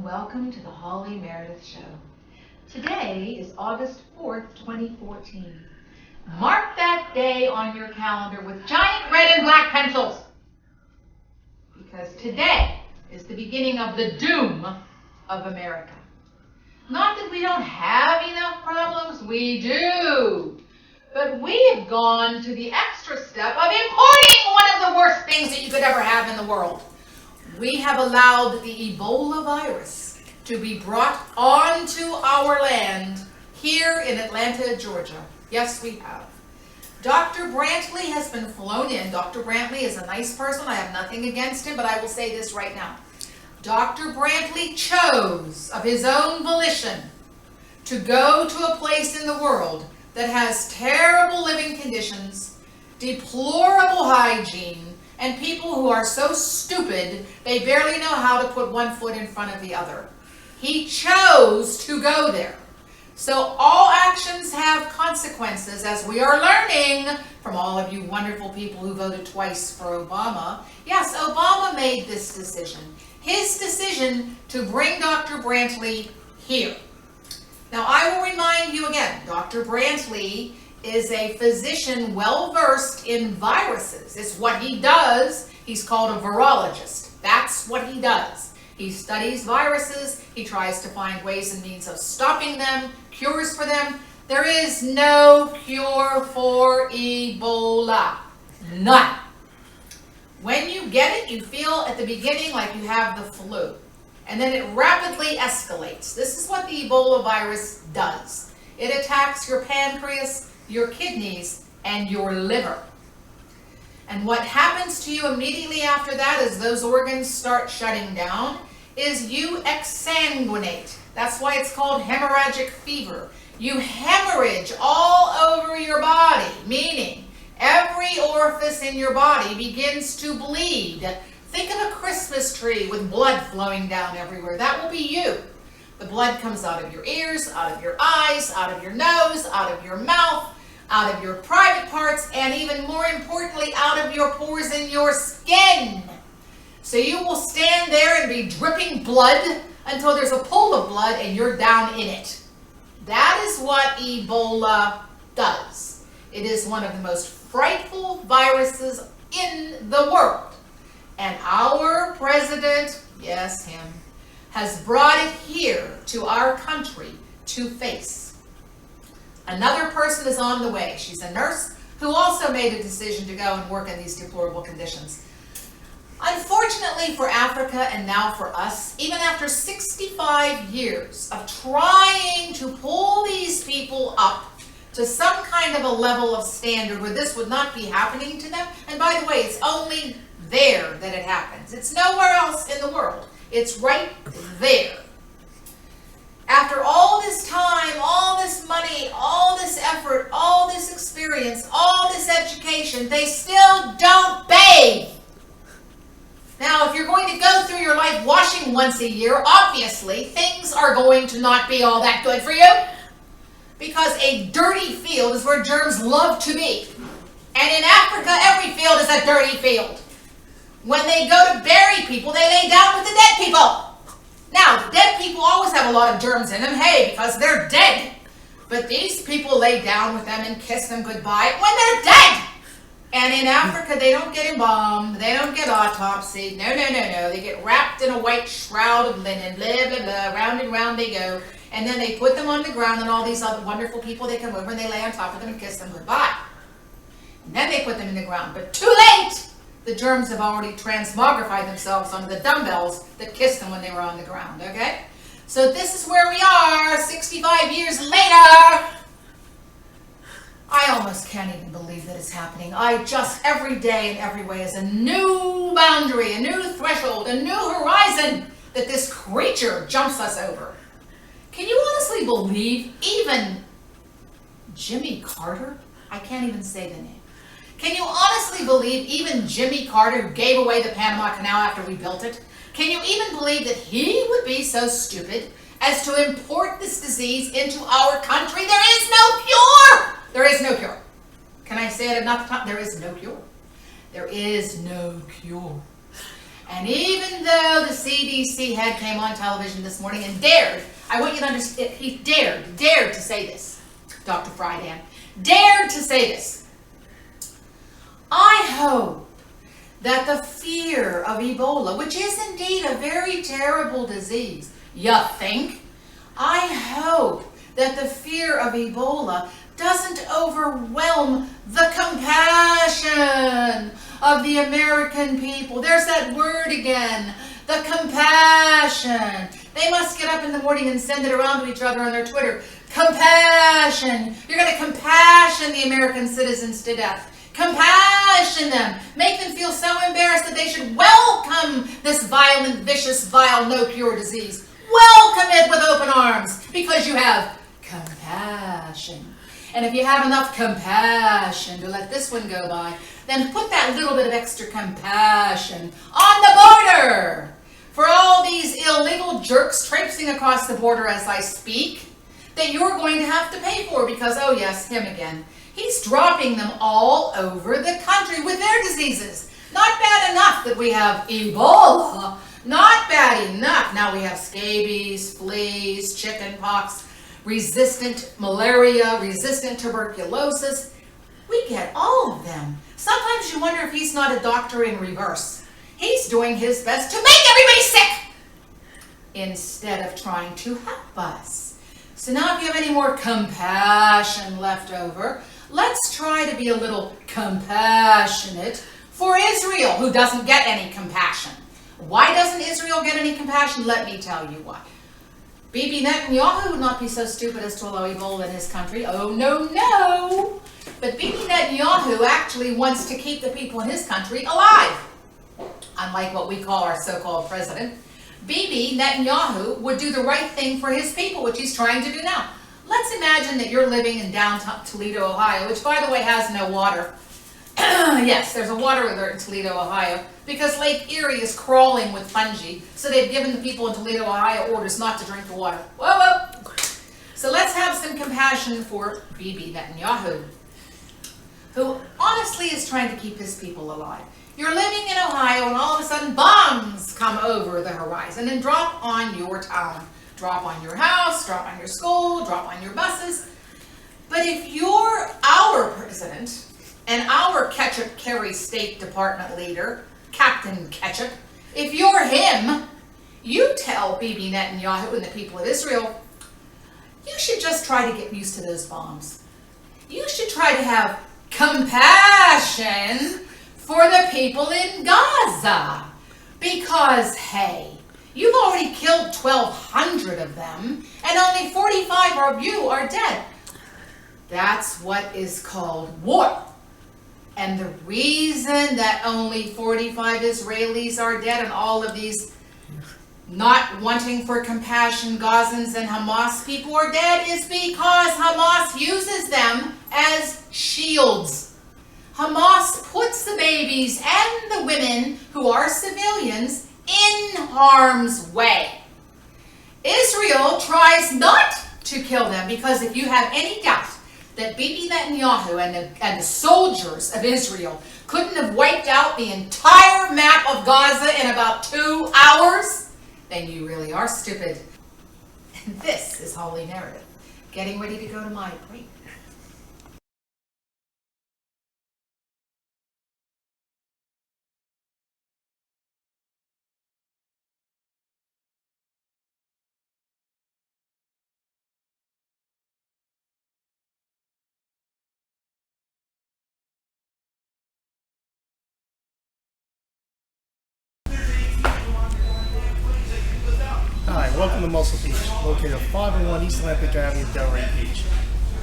welcome to the Holly Meredith Show. Today is August 4th, 2014. Mark that day on your calendar with giant red and black pencils, because today is the beginning of the doom of America. Not that we don't have enough problems, we do. But we have gone to the extra step of importing one of the worst things that you could ever have in the world. We have allowed the Ebola virus to be brought onto our land here in Atlanta, Georgia. Yes, we have. Dr. Brantley has been flown in. Dr. Brantley is a nice person. I have nothing against him, but I will say this right now. Dr. Brantley chose of his own volition to go to a place in the world that has terrible living conditions, deplorable hygiene, and people who are so stupid they barely know how to put one foot in front of the other. He chose to go there. So all actions have consequences, as we are learning from all of you wonderful people who voted twice for Obama. Yes, Obama made this decision. His decision to bring Dr. Brantley here. Now, I will remind you again, Dr. Brantley is a physician well-versed in viruses. It's what he does. He's called a virologist. That's what he does. He studies viruses. He tries to find ways and means of stopping them, cures for them. There is no cure for Ebola. None. When you get it, you feel at the beginning like you have the flu. And then it rapidly escalates. This is what the Ebola virus does. It attacks your pancreas, your kidneys, and your liver. And what happens to you immediately after that, as those organs start shutting down, is you exsanguinate. That's why it's called hemorrhagic fever. You hemorrhage all over your body, meaning every orifice in your body begins to bleed. Think of a Christmas tree with blood flowing down everywhere. That will be you. The blood comes out of your ears, out of your eyes, out of your nose, out of your mouth, out of your private parts, and even more importantly, out of your pores in your skin. So you will stand there and be dripping blood until there's a pool of blood and you're down in it. That is what Ebola does. It is one of the most frightful viruses in the world. And our president, yes, him, has brought it here to our country to face. Another person is on the way. She's a nurse who also made a decision to go and work in these deplorable conditions. Unfortunately for Africa and now for us, even after 65 years of trying to pull these people up to some kind of a level of standard where this would not be happening to them, and by the way, it's only there that it happens. It's nowhere else in the world. It's right there. After all this time, all this money, all this effort, all this experience, all this education, they still don't bathe. Now, if you're going to go through your life washing once a year, obviously things are going to not be all that good for you, because a dirty field is where germs love to be. And in Africa, every field is a dirty field. When they go to bury people, they lay down with the dead people. Now, the dead people always have a lot of germs in them, hey, because they're dead. But these people lay down with them and kiss them goodbye when they're dead. And in Africa, they don't get embalmed, they don't get autopsied, no. They get wrapped in a white shroud of linen, blah, blah, blah, round and round they go. And then they put them on the ground, and all these other wonderful people, they come over and they lay on top of them and kiss them goodbye. And then they put them in the ground, but too late! The germs have already transmogrified themselves onto the dumbbells that kissed them when they were on the ground, okay? So this is where we are 65 years later. I almost can't even believe that it's happening. Every day in every way is a new boundary, a new threshold, a new horizon that this creature jumps us over. Can you honestly believe even Jimmy Carter? I can't even say the name. Can you honestly believe even Jimmy Carter, who gave away the Panama Canal after we built it, can you even believe that he would be so stupid as to import this disease into our country? There is no cure! There is no cure. Can I say it enough times? There is no cure. There is no cure. And even though the CDC CDC head came on television this morning and dared, I want you to understand, he dared to say this, Dr. Frydan, dared to say this. I hope that the fear of Ebola, which is indeed a very terrible disease, you think? I hope that the fear of Ebola doesn't overwhelm the compassion of the American people. There's that word again, the compassion. They must get up in the morning and send it around to each other on their Twitter. Compassion. You're going to compassion the American citizens to death. Compassion them. Make them feel so embarrassed that they should welcome this violent, vicious, vile, no-cure disease. Welcome it with open arms because you have compassion. And if you have enough compassion to let this one go by, then put that little bit of extra compassion on the border for all these illegal jerks traipsing across the border as I speak that you're going to have to pay for because, oh yes, him again. He's dropping them all over the country with their diseases. Not bad enough that we have Ebola. Not bad enough. Now we have scabies, fleas, chickenpox, resistant malaria, resistant tuberculosis. We get all of them. Sometimes you wonder if he's not a doctor in reverse. He's doing his best to make everybody sick instead of trying to help us. So now if you have any more compassion left over, let's try to be a little compassionate for Israel, who doesn't get any compassion. Why doesn't Israel get any compassion? Let me tell you why. Bibi Netanyahu would not be so stupid as to allow Ebola in his country. Oh, no, no. But Bibi Netanyahu actually wants to keep the people in his country alive. Unlike what we call our so-called president, Bibi Netanyahu would do the right thing for his people, which he's trying to do now. Let's imagine that you're living in downtown Toledo, Ohio, which, by the way, has no water. Yes, there's a water alert in Toledo, Ohio, because Lake Erie is crawling with fungi, so they've given the people in Toledo, Ohio orders not to drink the water. Whoa, whoa! So let's have some compassion for Bibi Netanyahu, who honestly is trying to keep his people alive. You're living in Ohio and all of a sudden bombs come over the horizon and drop on your town. Drop on your house, drop on your school, drop on your buses. But if you're our president and our Ketchup Kerry State Department leader, Captain Ketchup, if you're him, you tell Bibi Netanyahu and the people of Israel, you should just try to get used to those bombs. You should try to have compassion for the people in Gaza. Because, hey, you've already killed 1,200 of them, and only 45 of you are dead. That's what is called war. And the reason that only 45 Israelis are dead and all of these not wanting for compassion Gazans and Hamas people are dead is because Hamas uses them as shields. Hamas puts the babies and the women who are civilians in harm's way. Israel tries not to kill them because if you have any doubt that Bibi Netanyahu and the soldiers of Israel couldn't have wiped out the entire map of Gaza in about 2 hours, then you really are stupid. And this is Holy Narrative. Getting ready to go to my break. Hi, welcome to Muscle Beach, located at 501 East Atlantic Avenue, Delray Beach.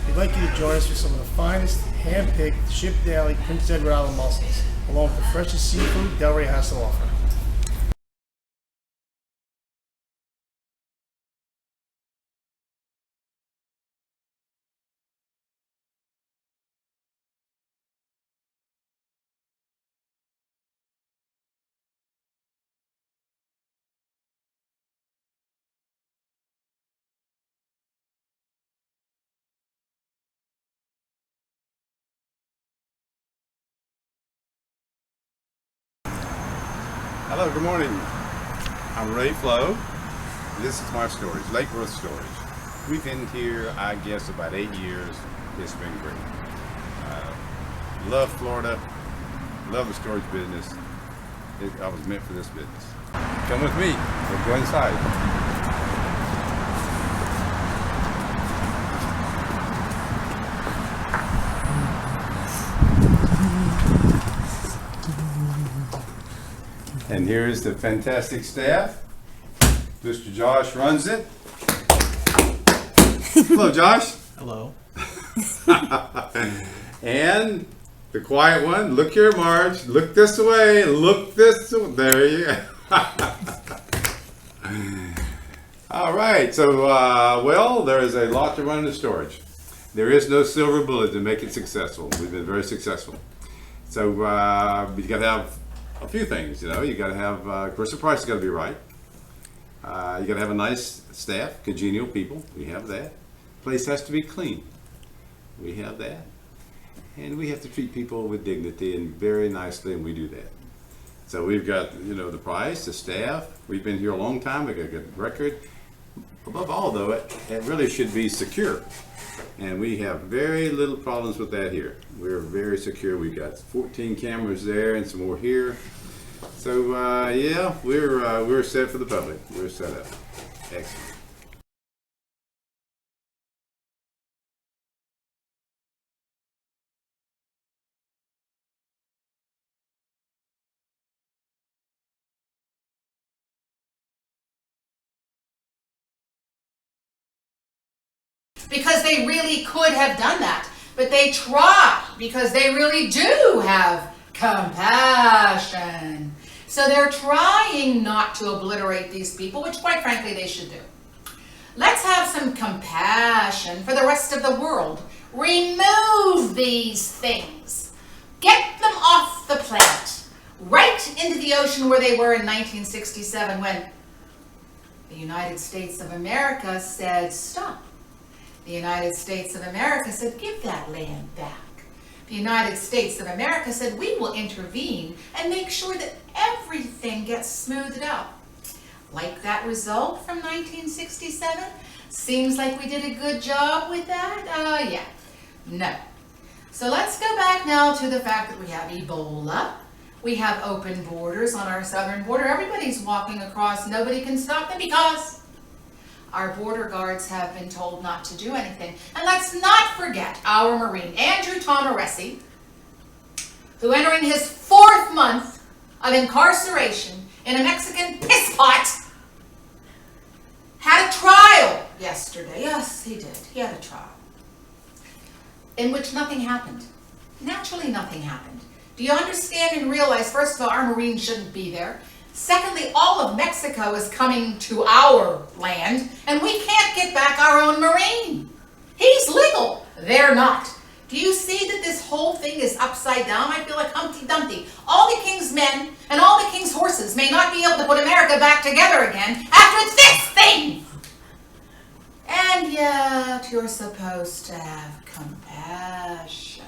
We'd like you to join us for some of the finest, hand-picked, shipped daily Prince Edward Island mussels, along with the freshest seafood Delray has to offer. Hello, good morning. I'm Ray Flo. This is my storage, Lake Worth Storage. We've been here, I guess, about 8 years. It's been great. Love Florida. Love the storage business. I was meant for this business. Come with me. We'll go inside. And here's the fantastic staff. Mr. Josh runs it. Hello, Josh. Hello. And the quiet one. Look here, Marge. Look this way. Look this way. There you go. All right. So, well, there is a lot to run in the storage. There is no silver bullet to make it successful. We've been very successful. So, you got to have a few things, you know. You got to have, of course, the price has got to be right. You got to have a nice staff, congenial people. We have that. Place has to be clean. We have that. And we have to treat people with dignity and very nicely, and we do that. So we've got, you know, the price, the staff. We've been here a long time. We got a good record. Above all, though, it really should be secure. And we have very little problems with that here. We're very secure. We've got 14 cameras there and some more here. So yeah, we're set for the public. We're set up. Excellent. Because they really could have done that, but they try because they really do have compassion. So they're trying not to obliterate these people, which quite frankly they should do. Let's have some compassion for the rest of the world. Remove these things. Get them off the planet, right into the ocean where they were in 1967 when the United States of America said stop. The United States of America said, give that land back. The United States of America said, we will intervene and make sure that everything gets smoothed out. Like that result from 1967? Seems like we did a good job with that? Yeah. No. So let's go back now to the fact that we have Ebola. We have open borders on our southern border. Everybody's walking across. Nobody can stop them because our border guards have been told not to do anything. And let's not forget our Marine, Andrew Tomaresi, who entering his 4th month of incarceration in a Mexican piss pot, had a trial yesterday. Yes, he did. He had a trial in which nothing happened. Naturally, nothing happened. Do you understand and realize, first of all, our Marines shouldn't be there. Secondly, all of Mexico is coming to our land, and we can't get back our own Marine. He's legal. They're not. Do you see that this whole thing is upside down? I feel like Humpty Dumpty. All the king's men and all the king's horses may not be able to put America back together again after this thing. And yet, you're supposed to have compassion.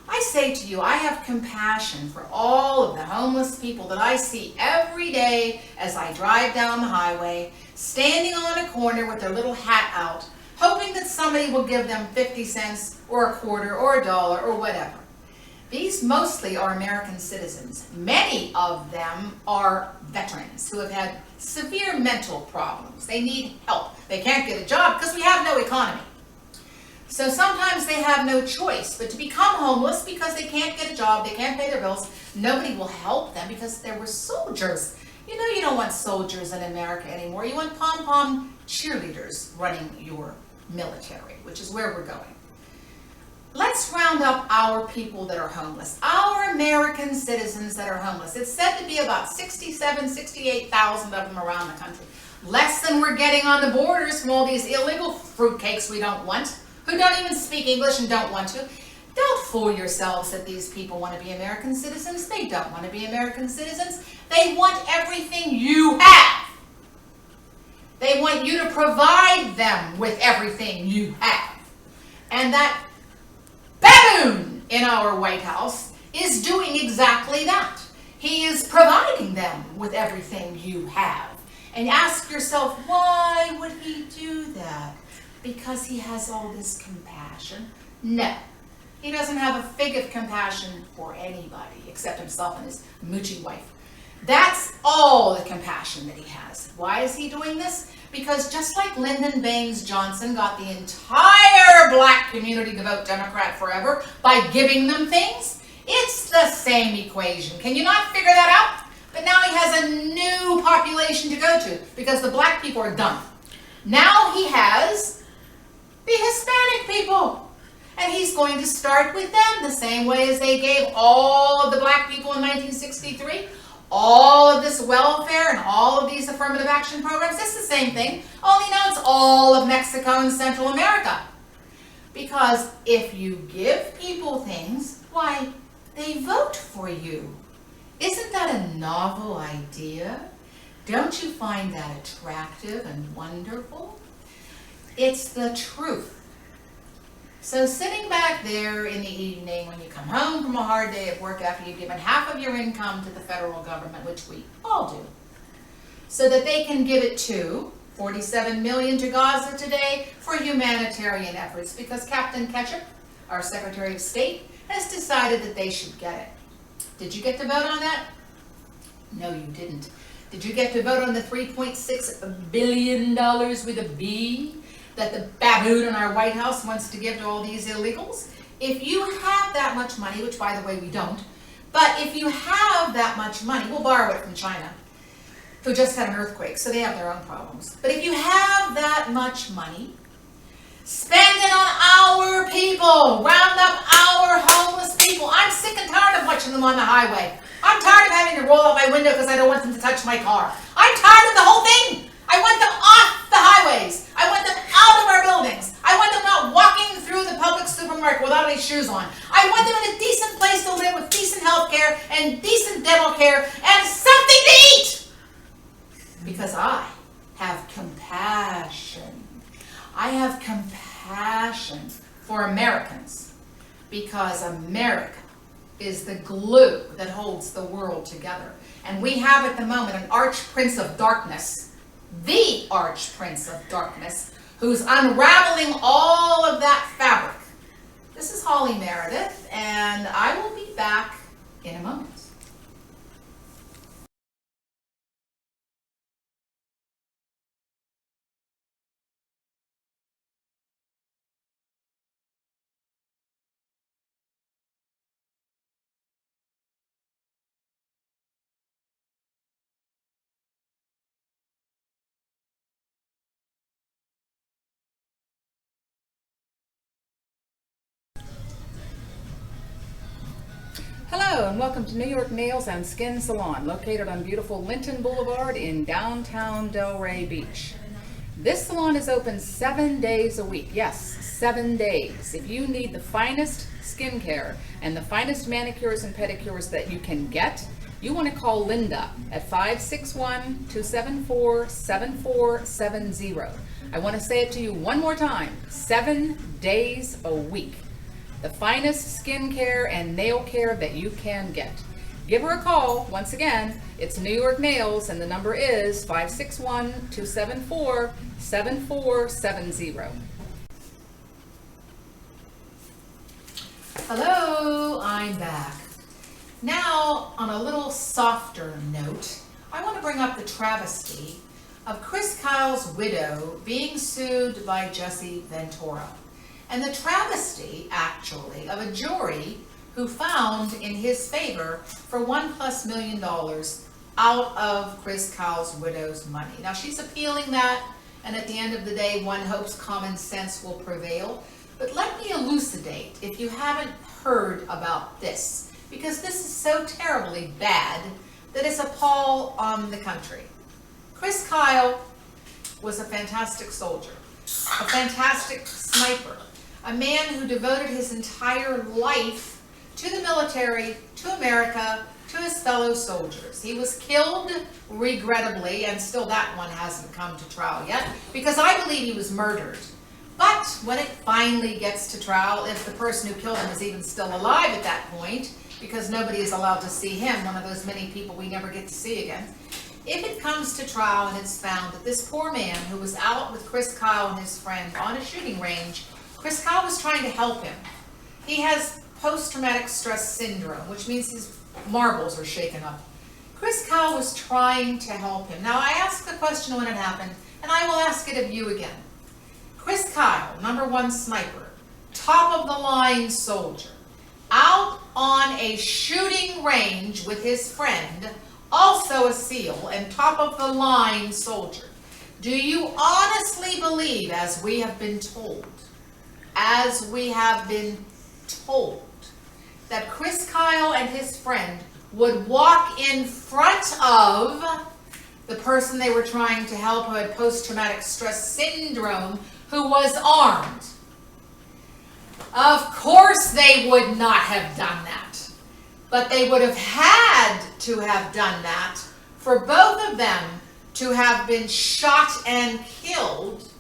I say to you, I have compassion for all of the homeless people that I see every day as I drive down the highway, standing on a corner with their little hat out, hoping that somebody will give them 50 cents or a quarter or a dollar or whatever. These mostly are American citizens. Many of them are veterans who have had severe mental problems. They need help. They can't get a job because we have no economy. So sometimes they have no choice but to become homeless because they can't get a job, they can't pay their bills. Nobody will help them because there were soldiers. You know, you don't want soldiers in America anymore. You want pom-pom cheerleaders running your military, which is where we're going. Let's round up our people that are homeless, our American citizens that are homeless. It's said to be about 67, 68,000 of them around the country. Less than we're getting on the borders from all these illegal fruitcakes we don't want, who don't even speak English and don't want to. Don't fool yourselves that these people want to be American citizens. They don't want to be American citizens. They want everything you have. They want you to provide them with everything you have. And that baboon in our White House is doing exactly that. He is providing them with everything you have. And ask yourself, why would he do that? Because he has all this compassion? No. He doesn't have a fig of compassion for anybody except himself and his moochy wife. That's all the compassion that he has. Why is he doing this? Because just like Lyndon Baines Johnson got the entire black community to vote Democrat forever by giving them things, it's the same equation. Can you not figure that out? But now he has a new population to go to because the black people are done. Now he has the Hispanic people. And he's going to start with them the same way as they gave all of the black people in 1963 all of this welfare and all of these affirmative action programs. It's the same thing, only now it's all of Mexico and Central America. Because if you give people things, why, they vote for you. Isn't that a novel idea? Don't you find that attractive and wonderful? It's the truth. So sitting back there in the evening when you come home from a hard day of work after you've given half of your income to the federal government, which we all do, so that they can give it to $47 million to Gaza today for humanitarian efforts, because Captain Ketchup, our Secretary of State, has decided that they should get it. Did you get to vote on that? No, you didn't. Did you get to vote on the $3.6 billion with a B that the baboon in our White House wants to give to all these illegals? If you have that much money, which by the way we don't, but if you have that much money, we'll borrow it from China, who just had an earthquake, so they have their own problems. But if you have that much money, spend it on our people. Round up our homeless people. I'm sick and tired of watching them on the highway. I'm tired of having to roll out my window because I don't want them to touch my car. I'm tired of the whole thing. I want them off the highways. I want them out of our buildings. I want them not walking through the public supermarket without any shoes on. I want them in a decent place to live with decent health care and decent dental care and something to eat. Because I have compassion. I have compassion for Americans because America is the glue that holds the world together. And we have at the moment an arch-prince of darkness, the arch-prince of darkness, who's unraveling all of that fabric. This is Holly Meredith, and I will be back in a moment. Hello and welcome to New York Nails and Skin Salon, located on beautiful Linton Boulevard in downtown Delray Beach. This salon is open 7 days a week. Yes, 7 days. If you need the finest skincare and the finest manicures and pedicures that you can get, you want to call Linda at 561-274-7470. I want to say it to you one more time, 7 days a week. The finest skincare and nail care that you can get. Give her a call. Once again, it's New York Nails, and the number is 561-274-7470. Hello, I'm back. Now, on a little softer note, I want to bring up the travesty of Chris Kyle's widow being sued by Jesse Ventura. And the travesty, actually, of a jury who found in his favor for $1+ million out of Chris Kyle's widow's money. Now, she's appealing that, and at the end of the day, one hopes common sense will prevail. But let me elucidate, if you haven't heard about this, because this is so terribly bad that it's a pall on the country. Chris Kyle was a fantastic soldier, a fantastic sniper, a man who devoted his entire life to the military, to America, to his fellow soldiers. He was killed, regrettably, and still that one hasn't come to trial yet, because I believe he was murdered. But when it finally gets to trial, if the person who killed him is even still alive at that point, because nobody is allowed to see him, one of those many people we never get to see again. If it comes to trial and it's found that this poor man who was out with Chris Kyle and his friend on a shooting range, Chris Kyle was trying to help him. He has post-traumatic stress syndrome, which means his marbles are shaken up. Chris Kyle was trying to help him. Now, I asked the question when it happened, and I will ask it of you again. Chris Kyle, #1 sniper, top of the line soldier, out on a shooting range with his friend, also a SEAL and top of the line soldier. Do you honestly believe, as we have been told, that Chris Kyle and his friend would walk in front of the person they were trying to help who had post-traumatic stress syndrome, who was armed? Of course they would not have done that. But they would have had to have done that for both of them to have been shot and killed,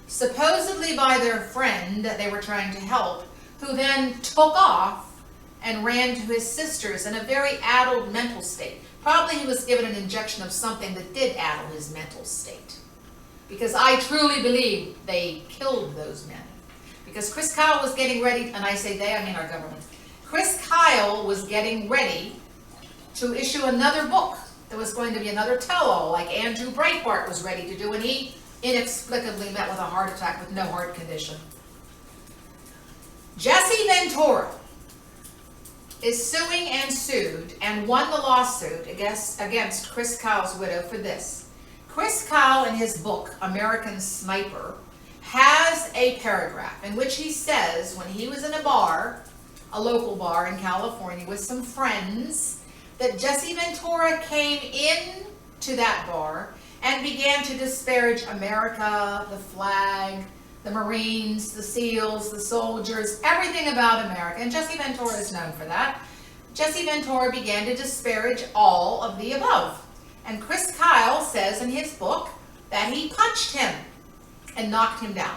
supposedly by their friend that they were trying to help, who then took off and ran to his sisters in a very addled mental state. Probably he was given an injection of something that did addle his mental state. Because I truly believe they killed those men. Because Chris Kyle was getting ready, and I say they, I mean our government. Chris Kyle was getting ready to issue another book. There was going to be another tell-all, like Andrew Breitbart was ready to do, and he inexplicably met with a heart attack with no heart condition. Jesse Ventura is suing and sued and won the lawsuit against Chris Kyle's widow for this. Chris Kyle, in his book, American Sniper, has a paragraph in which he says when he was in a bar, a local bar in California with some friends, that Jesse Ventura came in to that bar and began to disparage America, the flag, the Marines, the SEALs, the soldiers, everything about America. And Jesse Ventura is known for that. Jesse Ventura began to disparage all of the above. And Chris Kyle says in his book that he punched him and knocked him down.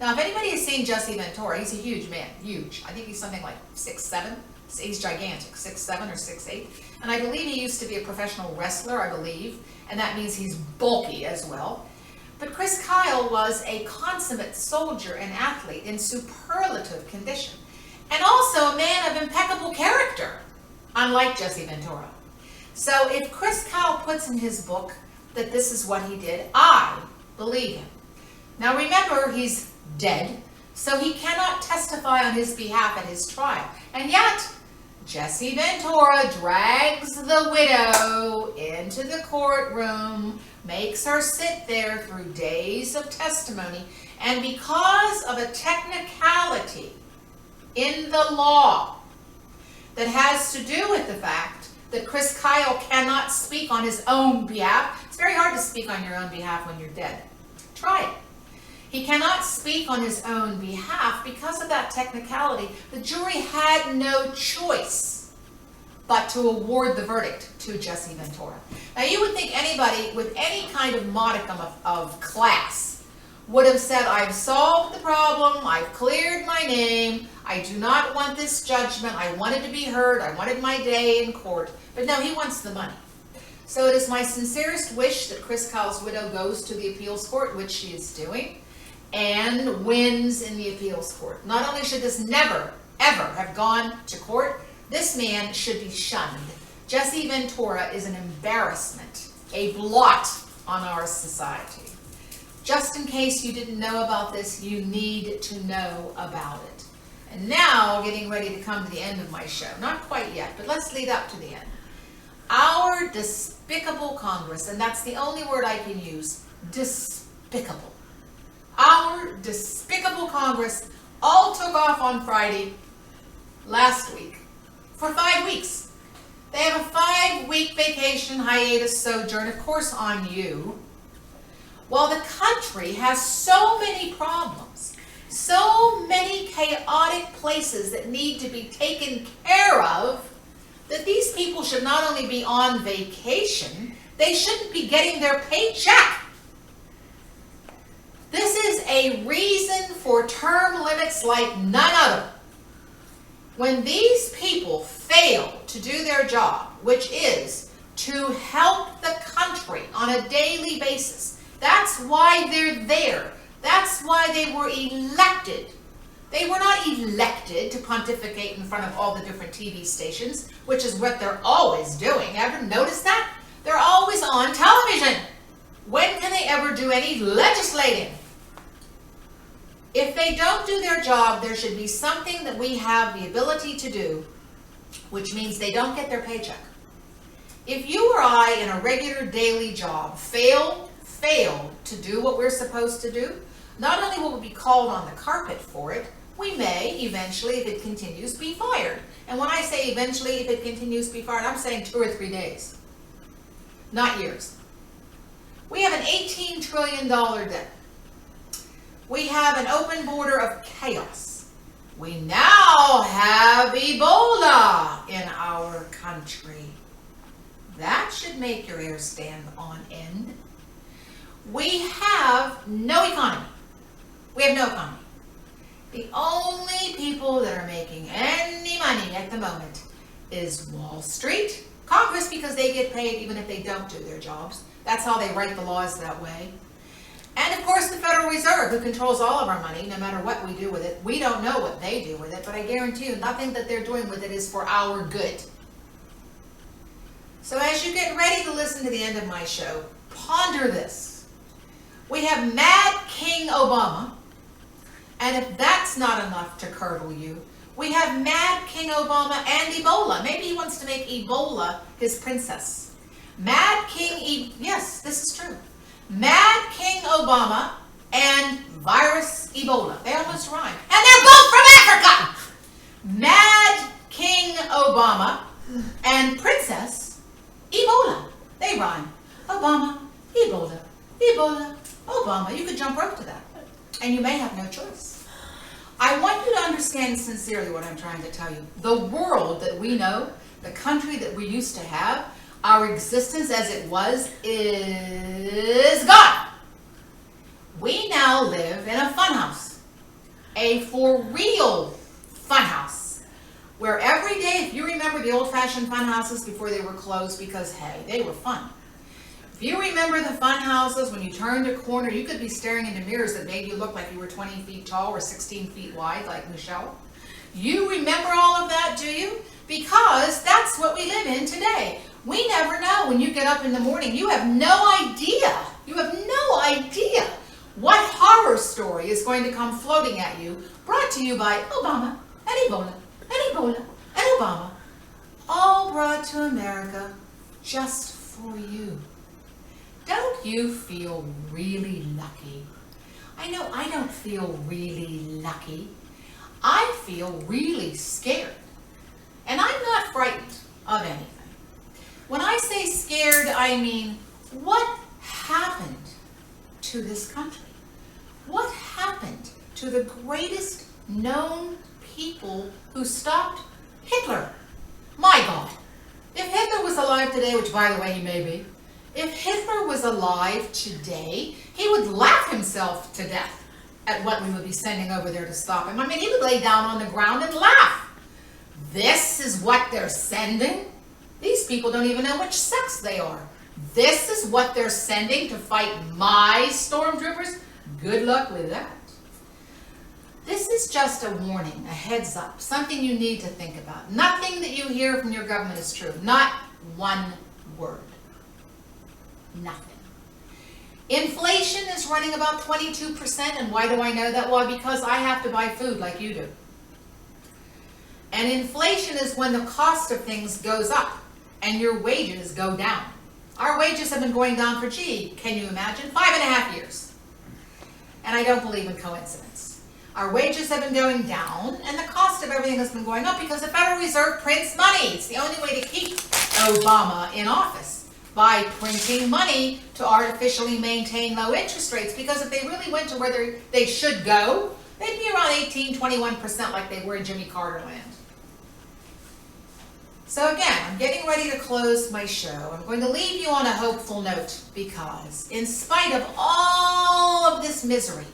Now, if anybody has seen Jesse Ventura, he's a huge man, huge. I think he's something like 6'7". He's gigantic, 6'7" or 6'8". And I believe he used to be a professional wrestler, I believe, and that means he's bulky as well. But Chris Kyle was a consummate soldier and athlete in superlative condition, and also a man of impeccable character, unlike Jesse Ventura. So if Chris Kyle puts in his book that this is what he did, I believe him. Now remember, he's dead, so he cannot testify on his behalf at his trial. And yet, Jesse Ventura drags the widow into the courtroom, makes her sit there through days of testimony, and because of a technicality in the law that has to do with the fact that Chris Kyle cannot speak on his own behalf. It's very hard to speak on your own behalf when you're dead. Try it. He cannot speak on his own behalf because of that technicality. The jury had no choice but to award the verdict to Jesse Ventura. Now you would think anybody with any kind of modicum of class would have said, I've solved the problem, I've cleared my name, I do not want this judgment, I wanted to be heard, I wanted my day in court. But no, he wants the money. So it is my sincerest wish that Chris Kyle's widow goes to the appeals court, which she is doing, and wins in the appeals court. Not only should this never, ever have gone to court, this man should be shunned. Jesse Ventura is an embarrassment, a blot on our society. Just in case you didn't know about this, you need to know about it. And now, getting ready to come to the end of my show. Not quite yet, but let's lead up to the end. Our despicable Congress, and that's the only word I can use, despicable. Our despicable Congress all took off on Friday last week for 5 weeks. They have a 5-week vacation, hiatus, sojourn, of course on you. While the country has so many problems, so many chaotic places that need to be taken care of, that these people should not only be on vacation, they shouldn't be getting their paycheck. This is a reason for term limits like none other. When these people fail to do their job, which is to help the country on a daily basis. That's why they're there. That's why they were elected. They were not elected to pontificate in front of all the different TV stations, which is what they're always doing. Ever notice that? They're always on television. When can they ever do any legislating? If they don't do their job, there should be something that we have the ability to do, which means they don't get their paycheck. If you or I in a regular daily job fail to do what we're supposed to do, not only will we be called on the carpet for it, we may eventually, if it continues, be fired. And when I say eventually, if it continues to be fired, I'm saying 2 or 3 days, not years. We have an $18 trillion debt. We have an open border of chaos. We now have Ebola in our country. That should make your hair stand on end. We have no economy. We have no economy. The only people that are making any money at the moment is Wall Street, Congress, because they get paid even if they don't do their jobs. That's how they write the laws that way. And of course the Federal Reserve, who controls all of our money, no matter what we do with it. We don't know what they do with it, but I guarantee you nothing that they're doing with it is for our good. So as you get ready to listen to the end of my show, ponder this. We have Mad King Obama, and if that's not enough to curdle you, we have Mad King Obama and Ebola. Maybe he wants to make Ebola his princess. Mad King, yes, this is true. Mad King Obama and virus Ebola. They almost rhyme. And they're both from Africa! Mad King Obama and Princess Ebola. They rhyme. Obama, Ebola, Ebola, Obama. You could jump rope to that. And you may have no choice. I want you to understand sincerely what I'm trying to tell you. The world that we know, the country that we used to have, our existence as it was is gone. We now live in a funhouse, a for real funhouse, where every day, if you remember the old-fashioned funhouses before they were closed, because hey, they were fun. If you remember the funhouses, when you turned a corner, you could be staring into mirrors that made you look like you were 20 feet tall or 16 feet wide, like Michelle. You remember all of that, do you? Because that's what we live in today. We never know when you get up in the morning. You have no idea. You have no idea what horror story is going to come floating at you, brought to you by Obama and Ebola and Ebola and Obama, all brought to America just for you. Don't you feel really lucky? I know I don't feel really lucky. I feel really scared. And I'm not frightened of anything. When I say scared, I mean, what happened to this country? What happened to the greatest known people who stopped Hitler? My God, if Hitler was alive today, which by the way he may be, if Hitler was alive today, he would laugh himself to death at what we would be sending over there to stop him. I mean, he would lay down on the ground and laugh. This is what they're sending? These people don't even know which sex they are. This is what they're sending to fight my stormtroopers? Good luck with that. This is just a warning, a heads up, something you need to think about. Nothing that you hear from your government is true. Not one word. Nothing. Inflation is running about 22%, and why do I know that? Well, because I have to buy food like you do. And inflation is when the cost of things goes up and your wages go down. Our wages have been going down for, can you imagine? 5.5 years. And I don't believe in coincidence. Our wages have been going down and the cost of everything has been going up because the Federal Reserve prints money. It's the only way to keep Obama in office, by printing money to artificially maintain low interest rates, because if they really went to where they should go, they'd be around 18-21% like they were in Jimmy Carter land. So again, I'm getting ready to close my show. I'm going to leave you on a hopeful note, because in spite of all of this misery,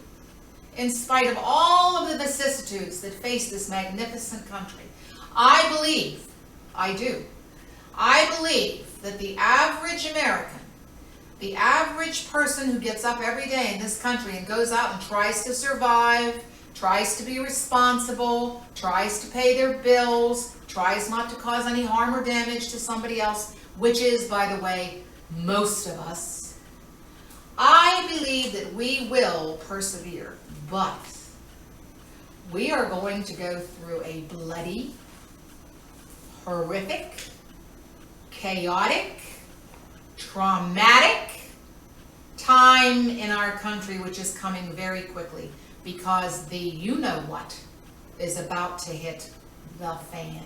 in spite of all of the vicissitudes that face this magnificent country, I believe I do. I believe that the average American, the average person who gets up every day in this country and goes out and tries to survive, tries to be responsible, tries to pay their bills, tries not to cause any harm or damage to somebody else, which is, by the way, most of us, I believe that we will persevere, but we are going to go through a bloody, horrific, chaotic, traumatic time in our country, which is coming very quickly, because the you-know-what is about to hit the fan.